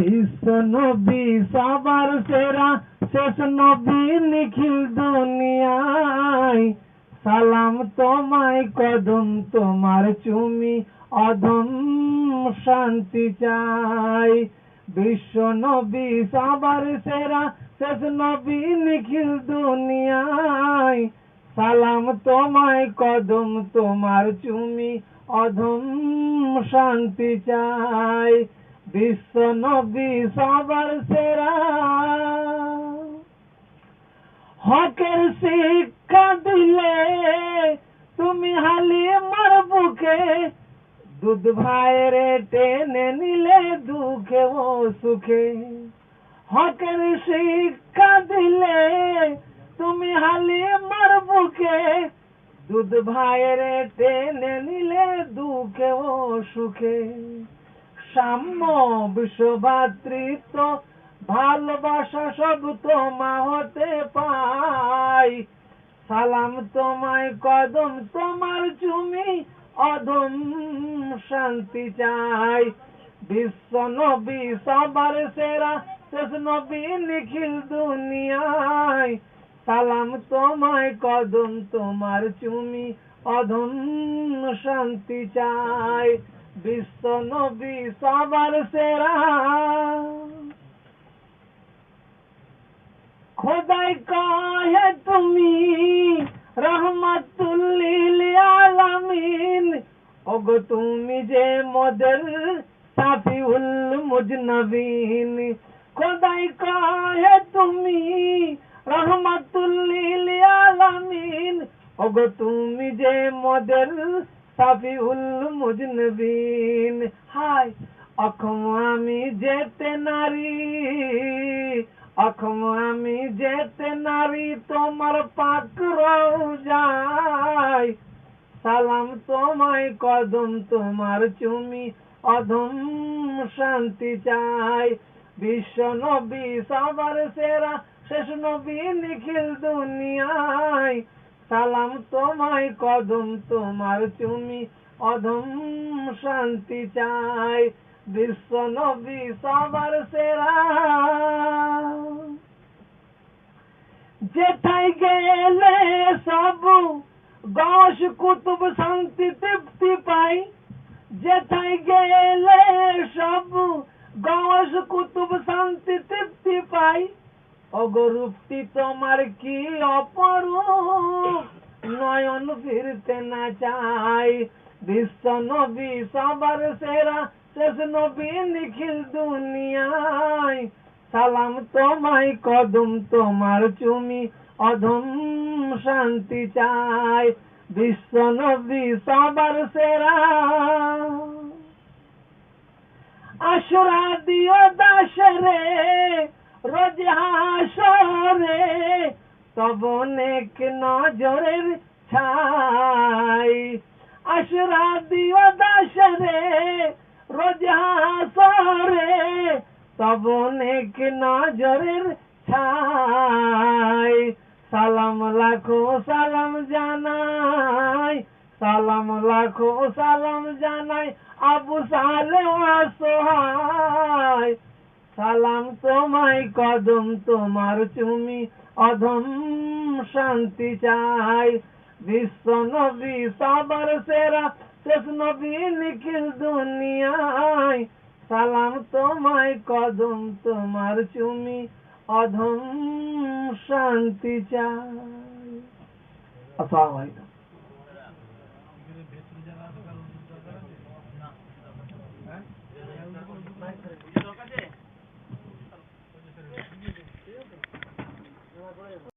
বিশ্ব নবী সবার সেরা শেষ নবী নিখিল দুনিয়ায় সালাম তোমায় কদম তোমার চুমি অধম শান্তি চাই বিশ্ব নবী সবার সেরা শেষ নবী নিখিল দুনিয়ায় সালাম তোমায় কদম তোমার চুমি অধম শান্তি চাই বিশ্ব নবী সবার সেরা হকের শিক্ষা দিলে তুমি হালিমার বুকে দুধ ভাইরে টেনে নিলে দুঃখে ও সুখে হকের শিক্ষা দিলে তুমি হালিমার বুকে দুধ ভাইরে টেনে নিলে দুঃখে ও সুখে সাম্য বিশ্বভাতৃত্ব ভালোবাসা সব তোমা হতে পাই সালাম তোমায় কদম তোমার চুমি অধম শান্তি চাই বিশ্ব নবী সবার সেরা শেষ নবী নিখিল দুনিয়ায় সালাম তোমায় কদম তোমার চুমি অধম শান্তি চাই বিশ্ব নবী সবার সেরা খোদাই কহে তুমি রহমাতুল লিল আলামিন ওগো তুমি যে মোদের সাফিউল মুজনবিন খোদাই কহে তুমি রহমাতুল লিল আলামিন ওগো তুমি যে মোদের সাফিউল মুজনবিন হায় অক্ষম আমি যেতে নারী অক্ষম আমি যেতে নারী তোমার পাক রওজায় সালাম তোমায় কদম তোমার চুমি অধম শান্তি চাই বিশ্ব নবী সবার সেরা শেষ নবী নিখিল দুনিয়ায় সালাম তোমায় কদম তোমার চুমি অধম শান্তি চাই বিশ্ব নবী সবার সেরা যেথায় গেলে সব গস কুতুব শান্তি তৃপ্তি পাই যেথায় গেলে সব গস কুতুব শান্তি তৃপ্তি পাই অগরূপটি তোমার কি অপরূপ নয়ন ফিরতে না চাই বিশ্ব নবী সবার সেরা শেষ নবী নিখিল দুনিয়ায় সালাম তোমায় কদম তোমার চুমি অধম শান্তি চাই বিশ্ব নবী সবার সেরা আশরা দিও দাসরে রোজ হাসরে তব নেক নজরের ছাই আশরা দিও দাসরে রোজ হাসরে তব নেক নজরের ছাই সালাম লাখো সালাম জানাই সালাম লাখো সালাম জানাই আবু সালে আসহায় সালাম তোমায় কদম তোমার চুমি অধম শান্তি চাই বিশ্ব নবী সবার সেরা শেষ নবী নিখিল দুনিয়ায় সালাম তোমায় কদম তোমার চুমি অধম শান্তি চাই আসসালামু আলাইকুম।